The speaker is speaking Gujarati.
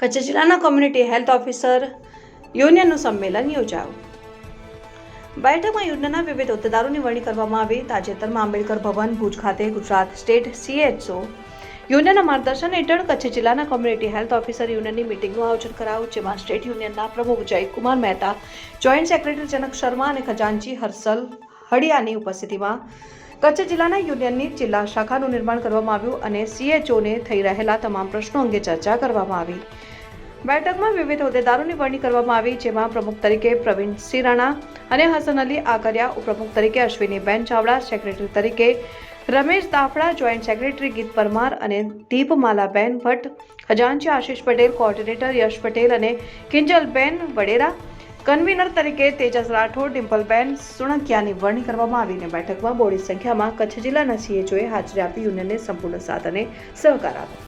કચ્છ જિલ્લાના કોમ્યુનિટી હેલ્થ ઓફિસર યુનિયનનું સંમેલન યોજાયું. બેઠકમાં યુનિયનના વિવિધ હોદ્દેદારોની વરણી કરવામાં આવી. તાજેતરમાં આંબેડકર ભવન ભુજ ખાતે ગુજરાત સ્ટેટ CHO યુનિયનના માર્ગદર્શન હેઠળ કચ્છ જિલ્લાના કોમ્યુનિટી હેલ્થ ઓફિસર યુનિયનની મિટિંગનું આયોજન કરાયું, જેમાં સ્ટેટ યુનિયનના પ્રમુખ જયકુમાર મહેતા, જોઈન્ટ સેક્રેટરી જનક શર્મા અને ખજાનચી હર્ષલ હડિયાની ઉપસ્થિતિમાં કચ્છ જિલ્લાના યુનિયનની જિલ્લા શાખાનું નિર્માણ કરવામાં આવ્યું અને CHOને થઈ રહેલા તમામ પ્રશ્નો અંગે ચર્ચા કરવામાં આવી. બેઠકમાં વિવિધ હોદ્દેદારોની વરણી કરવામાં આવી, જેમાં પ્રમુખ તરીકે પ્રવીણ સિરાણા અને હસન અલી આકરિયા, ઉપપ્રમુખ તરીકે અશ્વિનીબેન ચાવડા, સેક્રેટરી તરીકે રમેશ દાફડા, જોઈન્ટ સેક્રેટરી ગીત પરમાર અને દીપમાલાબેન ભટ્ટ, ખજાનચી આશીષ પટેલ, કોઓર્ડિનેટર યશ પટેલ અને કિંજલબેન વડેરા, કન્વીનર તરીકે તેજસ રાઠોડ, ડિમ્પલબેન સુણકિયાની વરણી કરવામાં આવીને બેઠકમાં બોડી સંખ્યામાં કચ્છ જિલ્લાના CHOએ હાજરી આપી યુનિયનને સંપૂર્ણ સાથ અને સહકાર આપ્યો.